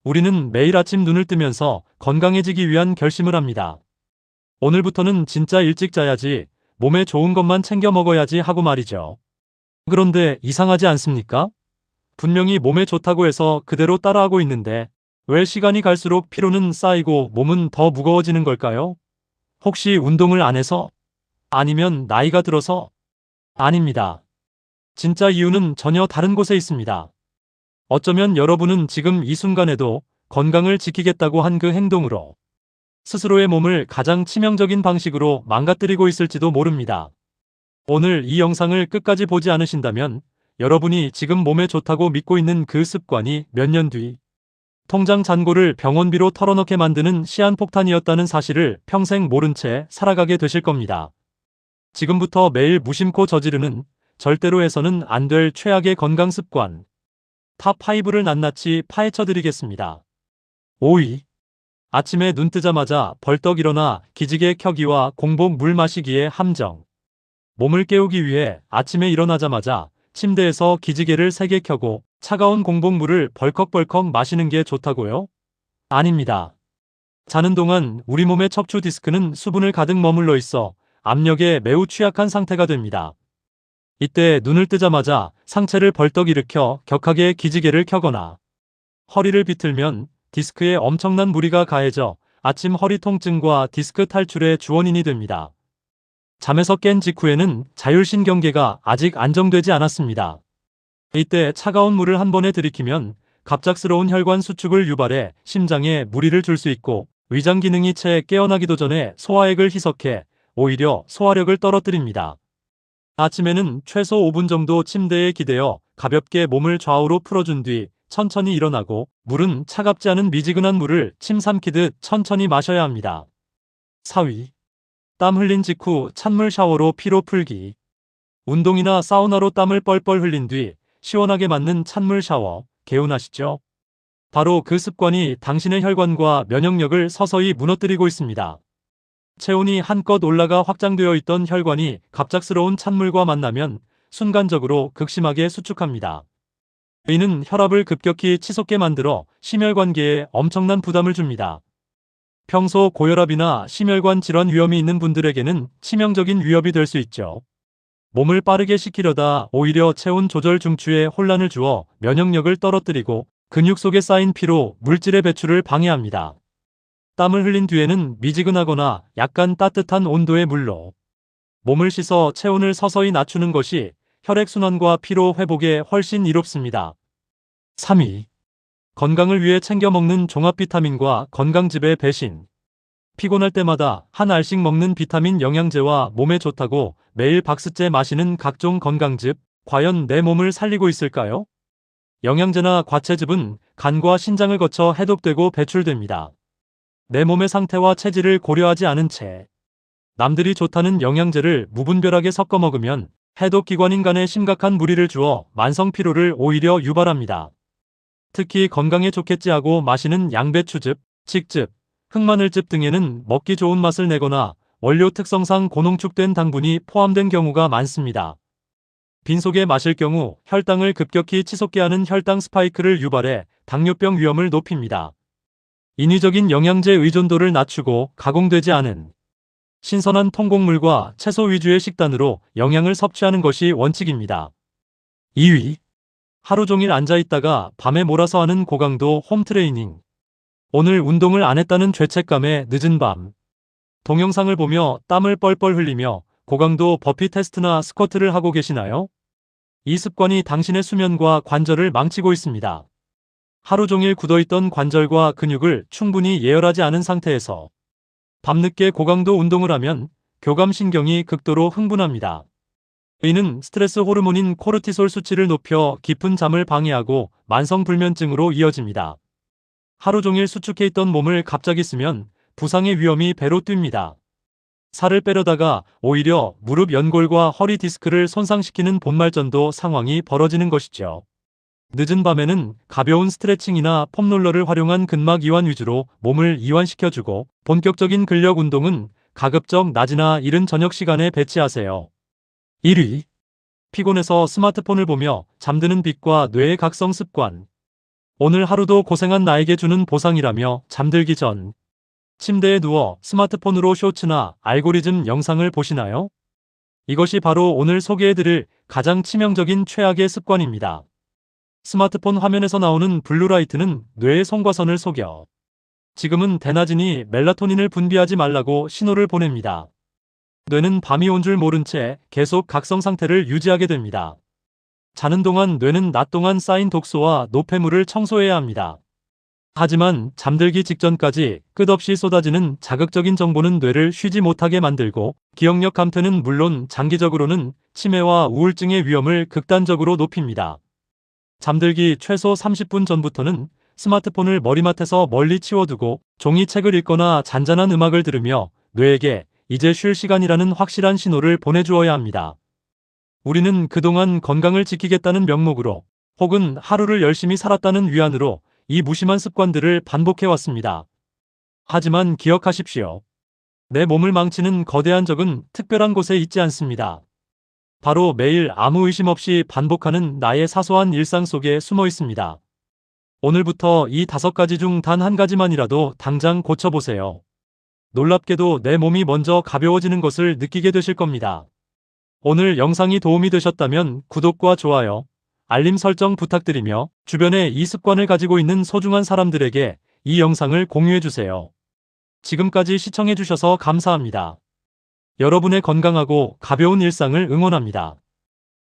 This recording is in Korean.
우리는 매일 아침 눈을 뜨면서 건강해지기 위한 결심을 합니다. 오늘부터는 진짜 일찍 자야지, 몸에 좋은 것만 챙겨 먹어야지 하고 말이죠. 그런데 이상하지 않습니까? 분명히 몸에 좋다고 해서 그대로 따라하고 있는데 왜 시간이 갈수록 피로는 쌓이고 몸은 더 무거워지는 걸까요? 혹시 운동을 안 해서? 아니면 나이가 들어서? 아닙니다. 진짜 이유는 전혀 다른 곳에 있습니다. 어쩌면 여러분은 지금 이 순간에도 건강을 지키겠다고 한 그 행동으로 스스로의 몸을 가장 치명적인 방식으로 망가뜨리고 있을지도 모릅니다. 오늘 이 영상을 끝까지 보지 않으신다면 여러분이 지금 몸에 좋다고 믿고 있는 그 습관이 몇 년 뒤 통장 잔고를 병원비로 털어넣게 만드는 시한폭탄이었다는 사실을 평생 모른 채 살아가게 되실 겁니다. 지금부터 매일 무심코 저지르는 절대로 해서는 안 될 최악의 건강 습관 탑5를 낱낱이 파헤쳐 드리겠습니다. 5위. 아침에 눈 뜨자마자 벌떡 일어나 기지개 켜기와 공복 물 마시기의 함정. 몸을 깨우기 위해 아침에 일어나자마자 침대에서 기지개를 3개 켜고 차가운 공복물을 벌컥벌컥 마시는 게 좋다고요? 아닙니다. 자는 동안 우리 몸의 척추 디스크는 수분을 가득 머물러 있어 압력에 매우 취약한 상태가 됩니다. 이때 눈을 뜨자마자 상체를 벌떡 일으켜 격하게 기지개를 켜거나 허리를 비틀면 디스크에 엄청난 무리가 가해져 아침 허리 통증과 디스크 탈출의 주원인이 됩니다. 잠에서 깬 직후에는 자율신경계가 아직 안정되지 않았습니다. 이때 차가운 물을 한 번에 들이키면 갑작스러운 혈관 수축을 유발해 심장에 무리를 줄 수 있고 위장 기능이 채 깨어나기도 전에 소화액을 희석해 오히려 소화력을 떨어뜨립니다. 아침에는 최소 5분 정도 침대에 기대어 가볍게 몸을 좌우로 풀어준 뒤 천천히 일어나고 물은 차갑지 않은 미지근한 물을 침 삼키듯 천천히 마셔야 합니다. 4위. 땀 흘린 직후 찬물 샤워로 피로 풀기. 운동이나 사우나로 땀을 뻘뻘 흘린 뒤 시원하게 맞는 찬물 샤워, 개운하시죠? 바로 그 습관이 당신의 혈관과 면역력을 서서히 무너뜨리고 있습니다. 체온이 한껏 올라가 확장되어 있던 혈관이 갑작스러운 찬물과 만나면 순간적으로 극심하게 수축합니다. 이는 혈압을 급격히 치솟게 만들어 심혈관계에 엄청난 부담을 줍니다. 평소 고혈압이나 심혈관 질환 위험이 있는 분들에게는 치명적인 위협이 될 수 있죠. 몸을 빠르게 식히려다 오히려 체온 조절 중추에 혼란을 주어 면역력을 떨어뜨리고 근육 속에 쌓인 피로 물질의 배출을 방해합니다. 땀을 흘린 뒤에는 미지근하거나 약간 따뜻한 온도의 물로 몸을 씻어 체온을 서서히 낮추는 것이 혈액순환과 피로 회복에 훨씬 이롭습니다. 3위. 건강을 위해 챙겨 먹는 종합 비타민과 건강즙의 배신. 피곤할 때마다 한 알씩 먹는 비타민 영양제와 몸에 좋다고 매일 박스째 마시는 각종 건강즙, 과연 내 몸을 살리고 있을까요? 영양제나 과채즙은 간과 신장을 거쳐 해독되고 배출됩니다. 내 몸의 상태와 체질을 고려하지 않은 채 남들이 좋다는 영양제를 무분별하게 섞어 먹으면 해독기관인 간에 심각한 무리를 주어 만성 피로를 오히려 유발합니다. 특히 건강에 좋겠지 하고 마시는 양배추즙, 칡즙, 흑마늘즙 등에는 먹기 좋은 맛을 내거나 원료 특성상 고농축된 당분이 포함된 경우가 많습니다. 빈속에 마실 경우 혈당을 급격히 치솟게 하는 혈당 스파이크를 유발해 당뇨병 위험을 높입니다. 인위적인 영양제 의존도를 낮추고 가공되지 않은 신선한 통곡물과 채소 위주의 식단으로 영양을 섭취하는 것이 원칙입니다. 2위. 하루 종일 앉아있다가 밤에 몰아서 하는 고강도 홈트레이닝. 오늘 운동을 안 했다는 죄책감에 늦은 밤. 동영상을 보며 땀을 뻘뻘 흘리며 고강도 버피 테스트나 스쿼트를 하고 계시나요? 이 습관이 당신의 수면과 관절을 망치고 있습니다. 하루 종일 굳어있던 관절과 근육을 충분히 예열하지 않은 상태에서 밤늦게 고강도 운동을 하면 교감신경이 극도로 흥분합니다. 이는 스트레스 호르몬인 코르티솔 수치를 높여 깊은 잠을 방해하고 만성불면증으로 이어집니다. 하루 종일 수축해 있던 몸을 갑자기 쓰면 부상의 위험이 배로 뜁니다. 살을 빼려다가 오히려 무릎 연골과 허리 디스크를 손상시키는 본말전도 상황이 벌어지는 것이죠. 늦은 밤에는 가벼운 스트레칭이나 폼롤러를 활용한 근막 이완 위주로 몸을 이완시켜주고 본격적인 근력 운동은 가급적 낮이나 이른 저녁 시간에 배치하세요. 1위. 피곤해서 스마트폰을 보며 잠드는 빛과 뇌의 각성 습관. 오늘 하루도 고생한 나에게 주는 보상이라며 잠들기 전 침대에 누워 스마트폰으로 쇼츠나 알고리즘 영상을 보시나요? 이것이 바로 오늘 소개해드릴 가장 치명적인 최악의 습관입니다. 스마트폰 화면에서 나오는 블루라이트는 뇌의 송과선을 속여 지금은 대낮이니 멜라토닌을 분비하지 말라고 신호를 보냅니다. 뇌는 밤이 온 줄 모른 채 계속 각성 상태를 유지하게 됩니다. 자는 동안 뇌는 낮 동안 쌓인 독소와 노폐물을 청소해야 합니다. 하지만 잠들기 직전까지 끝없이 쏟아지는 자극적인 정보는 뇌를 쉬지 못하게 만들고 기억력 감퇴는 물론 장기적으로는 치매와 우울증의 위험을 극단적으로 높입니다. 잠들기 최소 30분 전부터는 스마트폰을 머리맡에서 멀리 치워두고 종이책을 읽거나 잔잔한 음악을 들으며 뇌에게 이제 쉴 시간이라는 확실한 신호를 보내주어야 합니다. 우리는 그동안 건강을 지키겠다는 명목으로 혹은 하루를 열심히 살았다는 위안으로 이 무심한 습관들을 반복해왔습니다. 하지만 기억하십시오. 내 몸을 망치는 거대한 적은 특별한 곳에 있지 않습니다. 바로 매일 아무 의심 없이 반복하는 나의 사소한 일상 속에 숨어 있습니다. 오늘부터 이 5가지 중 단 한 가지만이라도 당장 고쳐보세요. 놀랍게도 내 몸이 먼저 가벼워지는 것을 느끼게 되실 겁니다. 오늘 영상이 도움이 되셨다면 구독과 좋아요, 알림 설정 부탁드리며 주변에 이 습관을 가지고 있는 소중한 사람들에게 이 영상을 공유해주세요. 지금까지 시청해주셔서 감사합니다. 여러분의 건강하고 가벼운 일상을 응원합니다.